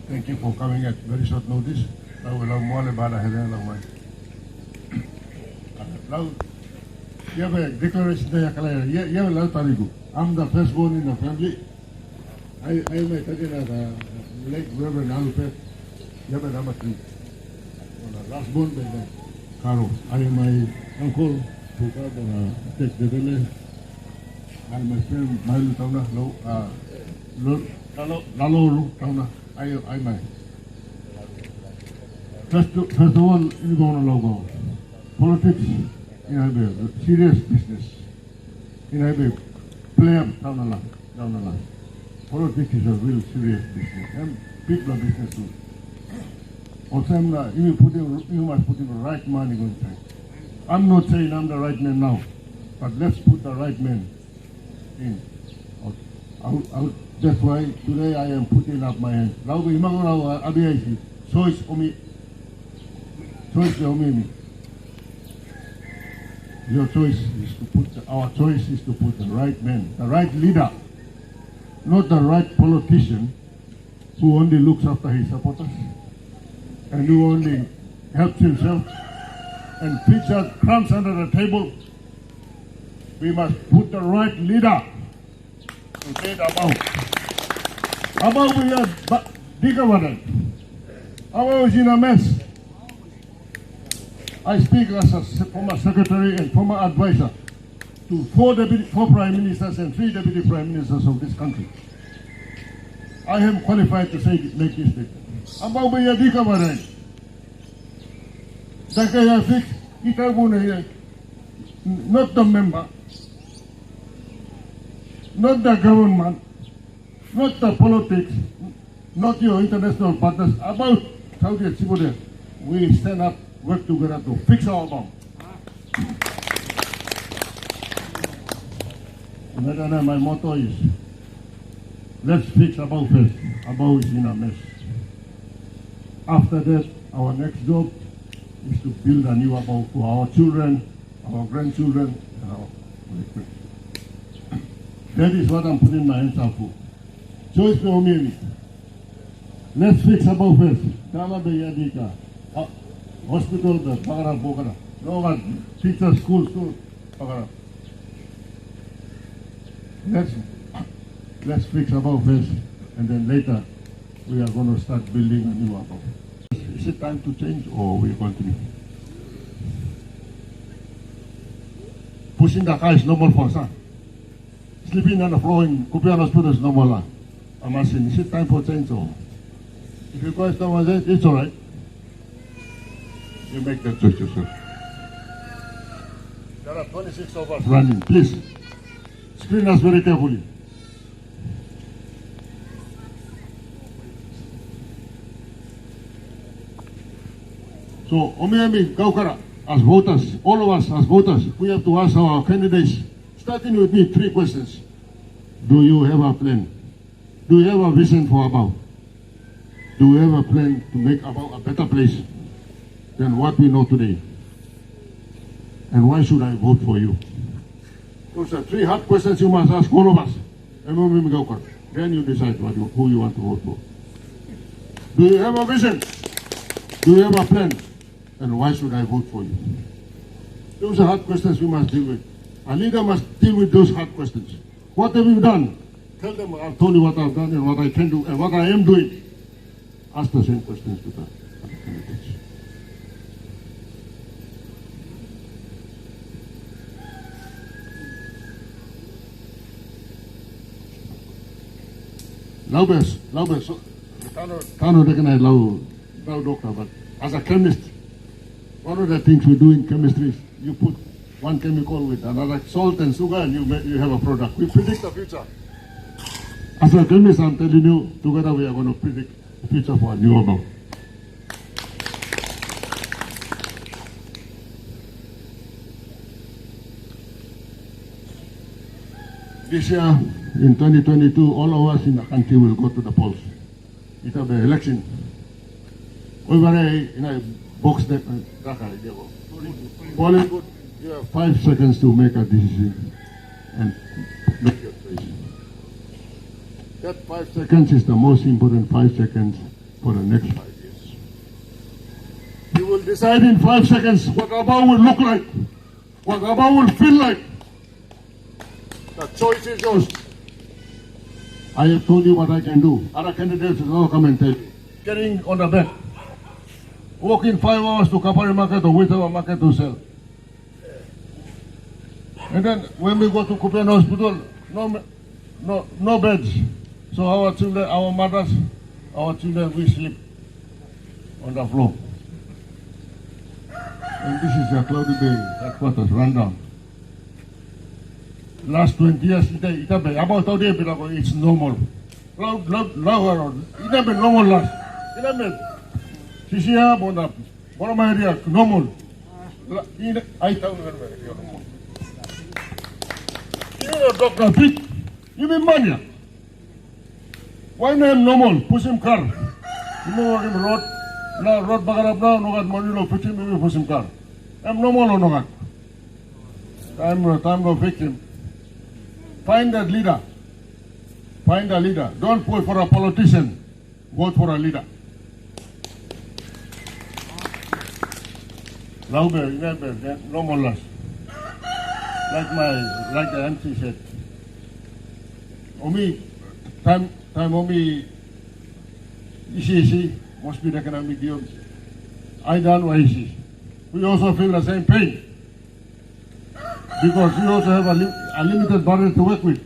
Thank you for coming at very short notice. Now we'll have more about now, you have a declaration there, you have a lot of I'm the firstborn in the family. I may take it as a late Reverend Alupet. You have a number 3. Last born by the Caro. I am my uncle who got take the relay. And my friend Malu Tauna, Lalo Tauna. I might. First of all, you go on a logo. Politics in a serious business. In a play up down the line. Politics is a real serious business. And people are business too. Also, you must put in the right money inside. I'm not saying I'm the right man now, but let's put the right man in. That's why today I am putting up my hand. Now we choice omi. Your choice is to put our choice is to put the right man, the right leader, not the right politician who only looks after his supporters and who only helps himself and picks out crumbs under the table. We must put the right leader to say Abau we are bigger than. Abau is in a mess. I speak as a former secretary and former advisor to 4 prime ministers and 3 deputy prime ministers of this country. I am qualified to say make this statement. Abau we are bigger than. Dakaya Fix Itabu not the member, not the government, not the politics, not your international partners. About Saudi Arabia, we stand up, work together to fix our Abau. And my motto is, let's fix Abau first. Abau is in a mess. After that, our next job is to build a new Abau for our children, our grandchildren, and our great. That is what I'm putting my hands up for. Choice for me. Let's fix Abau first. Tama Beyadika. Hospital, the Bagara Bogara. No one, teacher, school, Bagara. Let's fix Abau first, and then later we are going to start building a new Abau. Is it time to change or we continue? Pushing the car is normal for us. Sleeping on the floor in Kupian Hospital is normal. I'm asking, is it time for change or? If you guys don't want it, it's all right. You make that choice yourself. There are 26 of us running. Please, screen us very carefully. So, Omiami, Gaukara, as voters, all of us as voters, we have to ask our candidates, starting with me, 3 questions. Do you have a plan? Do you have a vision for Abau? Do you have a plan to make Abau a better place than what we know today? And why should I vote for you? Those are 3 hard questions you must ask all of us. Then you decide who you want to vote for. Do you have a vision? Do you have a plan? And why should I vote for you? Those are hard questions we must deal with. A leader must deal with those hard questions. What have you done? Tell them I've told you what I've done and what I can do and what I am doing. Ask the same questions to the candidates. Laubes, Tano recognize Lau doctor, but as a chemist, one of the things we do in chemistry is you put one chemical with another salt and sugar and you have a product. We predict the future. As a chemist, I'm telling you, together we are going to predict the future for a new Abau. This year, in 2022, all of us in the country will go to the polls. It will be an election. Over in a box that Bollywood, you have 5 seconds to make a decision and make your choice. That 5 seconds is the most important 5 seconds for the next 5 years. You will decide in 5 seconds what Abau will look like, what Abau will feel like. The choice is yours. I have told you what I can do. Other candidates will all come and tell you. Getting on the bed, walking 5 hours to Kapari market or Witama market to sell. And then when we go to Kupian hospital, no beds. So our children, our mothers, our children, we sleep on the floor. And this is a cloudy day headquarters rundown. Last 20 years, about today, it's normal. It been normal last. It been Sisia, Bonama area, normal. I tell you, Dr. Pitt, you mean mania? Why not normal? Push him car. You know what him road? Now road bagarab now, no got money, no 15 maybe push him car. I'm normal or no got? I'm no victim. Find that leader. Find a leader. Don't vote for a politician. Vote for a leader. Laube, remember, no more loss. Like the MC said. Omi, time Omi, isi, must be the economic deal. I don't know isi. We also feel the same pain. Because we also have a limited budget to work with.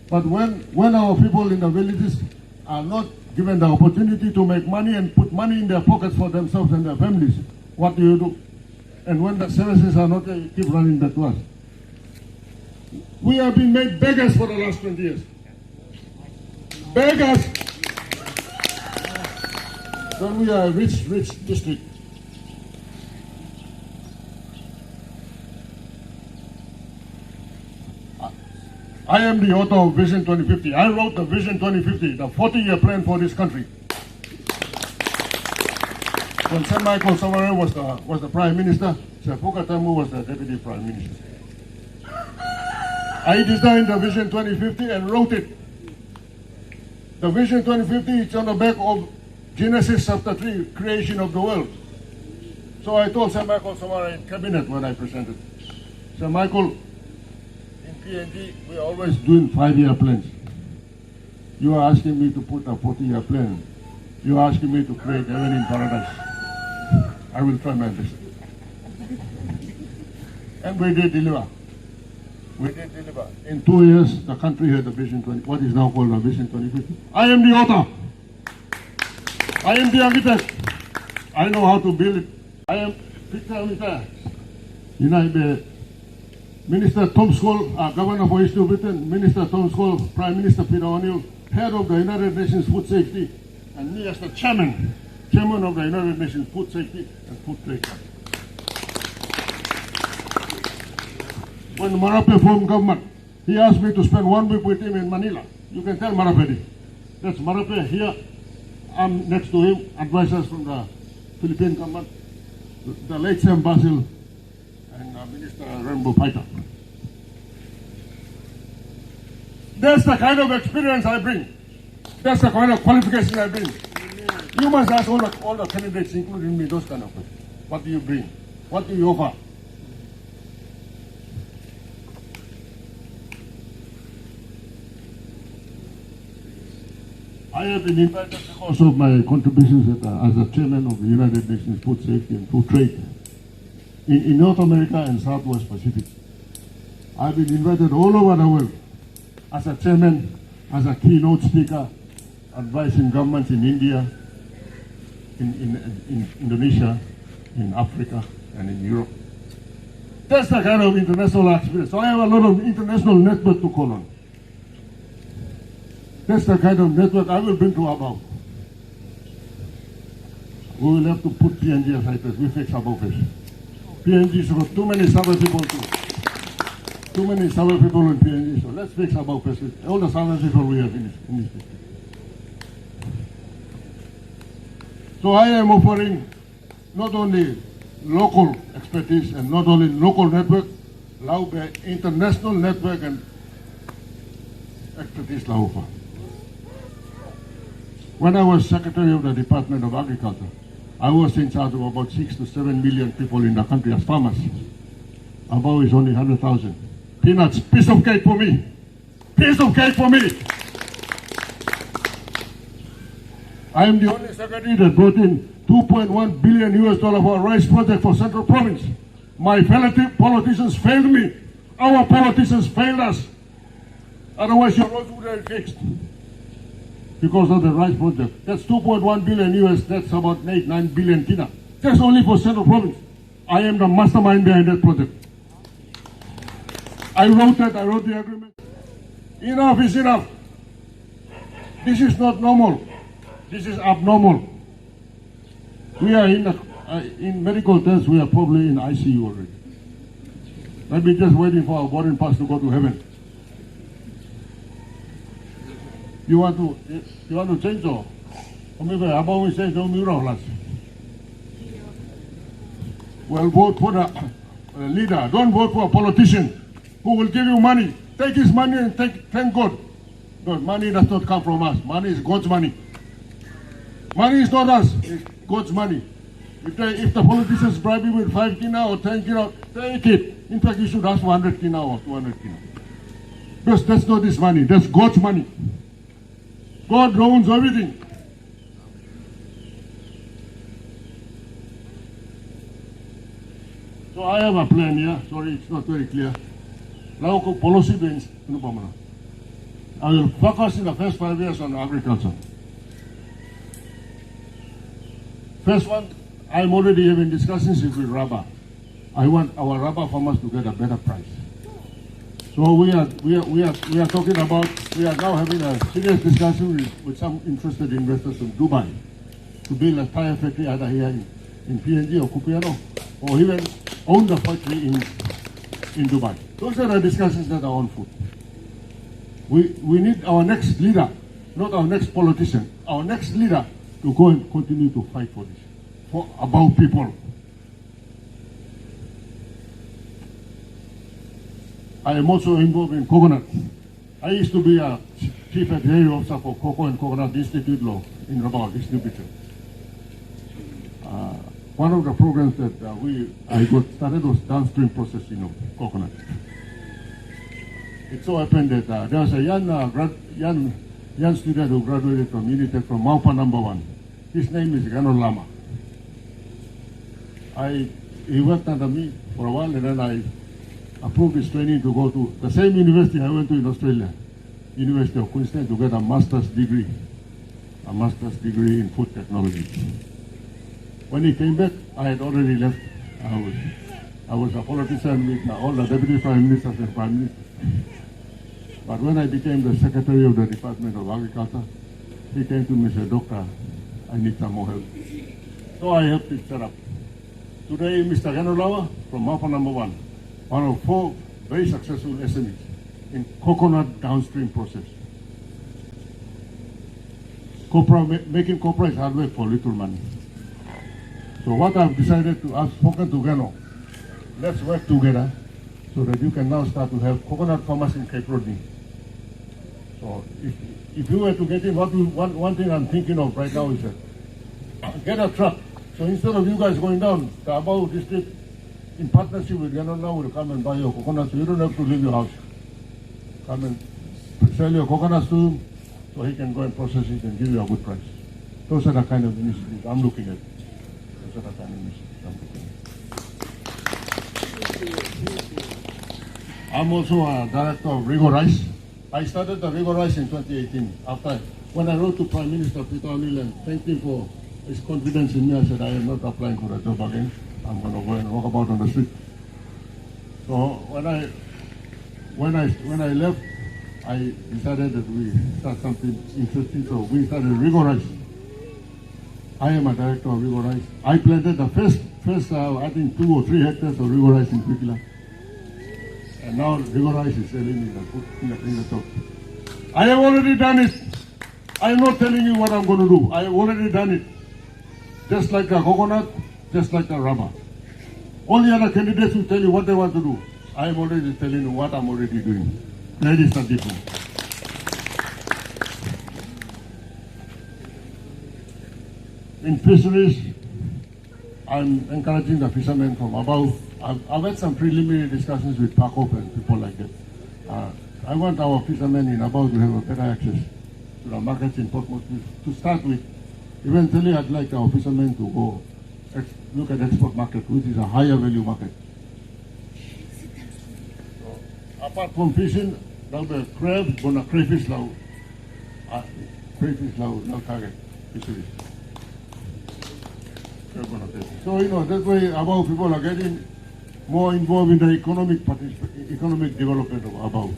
But when our people in the villages are not given the opportunity to make money and put money in their pockets for themselves and their families, what do? And when the services are not, they keep running back to us. We have been made beggars for the last 20 years. Beggars. Then we are a rich district. I am the author of Vision 2050. I wrote the Vision 2050, the 40-year plan for this country. When Sir Michael Samarai was the Prime Minister, Sir Pukatamu was the Deputy Prime Minister. I designed the Vision 2050 and wrote it. The Vision 2050 is on the back of Genesis chapter 3, creation of the world. So I told Sir Michael Samarai in cabinet when I presented. Sir Michael, in PNG, we are always doing 5-year plans. You are asking me to put a 40-year plan. You are asking me to create heaven in paradise. I will try my best. And we did deliver. We did deliver. In 2 years, the country had the Vision 20, what is now called the Vision 2050. I am the author. I am the architect. I know how to build it. I am Fix Abau First. You know, the Minister Tom Skoll, Governor for East Britain, Minister Tom Skoll, Prime Minister Peter O'Neill, Head of the United Nations Food Safety, and me as the Chairman of the United Nations Food Safety and Food Trade. When Marape formed government, he asked me to spend 1 week with him in Manila. You can tell Marape. That's Marape here. I'm next to him, advisors from the Philippine government, the late Sam Basil, and Minister Rainbow Paita. That's the kind of experience I bring. That's the kind of qualification I bring. You must ask all the candidates, including me, those kind of questions. What do you bring? What do you offer? I have been invited because of my contributions as a chairman of the United Nations Food Safety and Food Trade in North America and Southwest Pacific. I've been invited all over the world as a chairman, as a keynote speaker, advising governments in India, in Indonesia, in Africa, and in Europe. That's the kind of international experience. So I have a lot of international network to call on. That's the kind of network I will bring to Abau. We will have to put PNG aside as we fix Abau first. PNG's got too many Sabah people too many Sabah people in PNG, so let's fix Abau first. All the Sabah people we have in this district. So I am offering not only local expertise and not only local network, but international network and expertise la offer. When I was Secretary of the Department of Agriculture, I was in charge of about 6 to 7 million people in the country as farmers. Abau is only 100,000. Peanuts, piece of cake for me. Piece of cake for me. I am the only secretary that brought in $2.1 billion US for a rice project for Central Province. My fellow politicians failed me. Our politicians failed us. Otherwise, your roads would have been fixed. Because of the rice project. That's 2.1 billion US, that's about 8-9 billion kina. That's only for Central Province. I am the mastermind behind that project. I wrote the agreement. Enough is enough. This is not normal. This is abnormal. We are in medical terms, we are probably in ICU already. Maybe just waiting for our boarding pass to go to heaven. You want to change or maybe Abau will say no mirror. Well, vote for the leader. Don't vote for a politician who will give you money. Take his money and thank God. God, money does not come from us. Money is God's money. Money is not us. It's God's money. If the politicians bribe you with 5 kina or 10 kina, take it. In fact, you should ask for 100 kina or 200 kina. Because that's not his money. That's God's money. God owns everything. So I have a plan here. Sorry, it's not very clear. Local policy means I will focus in the first 5 years on agriculture. First one, I'm already having discussions with rubber. I want our rubber farmers to get a better price. So we are talking about, we are now having a serious discussion with some interested investors in Dubai to build a tire factory either here in PNG or Kupiano, or even own the factory in Dubai. Those are the discussions that are on foot. We need our next leader, not our next politician, our next leader to go and continue to fight for this, for Abau people. I am also involved in coconut. I used to be a chief executive officer for Cocoa and Coconut Institute Law in Rabaul, East New Picture. One of the programs that I got started was Downstream Processing of coconut. It so happened that there was a young student who graduated from Unitec from Maupa number 1. His name is Gano Lama. He worked under me for a while, and then I approved his training to go to the same university I went to in Australia, University of Queensland, to get a master's degree in food technology. When he came back, I had already left. I was a politician with all the deputy prime ministers and prime ministers. But when I became the secretary of the Department of Agriculture, he came to me and said, "Doctor, I need some more help." So I helped him set up. Today, Mr. Ganolawa from Maupa number 1, one of 4 very successful SMEs in coconut downstream process. Making copra is hard work for little money. So what I've decided to, I've spoken to Gano, let's work together so that you can now start to have coconut farmers in Cape Rodney. So if you were to get in, one thing I'm thinking of right now is that get a truck. So instead of you guys going down, the Abau district in partnership with Gano now will come and buy your coconuts, so you don't have to leave your house. Come and sell your coconuts to him so he can go and process it and give you a good price. Those are the kind of initiatives I'm looking at. Those are the kind of initiatives I'm looking at. I'm also a director of Rigo Rice. I started the Rigo Rice in 2018. After, when I wrote to Prime Minister Peter O'Neill and thanked him for his confidence in me, I said, I am not applying for a job again. I'm going to go and walk about on the street. So when I left, I decided that we start something interesting. So we started Rigo Rice. I am a director of Rigo Rice. I planted the first I think 2 or 3 hectares of Rigo Rice in Kwikila. And now Rigo Rice is selling in the top. I have already done it. I am not telling you what I'm going to do. I have already done it. Just like the coconut, just like the rubber. All the other candidates will tell you what they want to do. I am already telling you what I'm already doing. That is the difference. In fisheries, I'm encouraging the fishermen from Abau. I've had some preliminary discussions with Abau Open, people like that. I want our fishermen in Abau to have a better access to the markets in Port Moresby. To start with, eventually I'd like our fishermen to go look at export market, which is a higher value market. So, apart from fishing, now the crab, gonna crayfish now target fisheries. So that way Abau people are getting more involved in the economic development of Abau.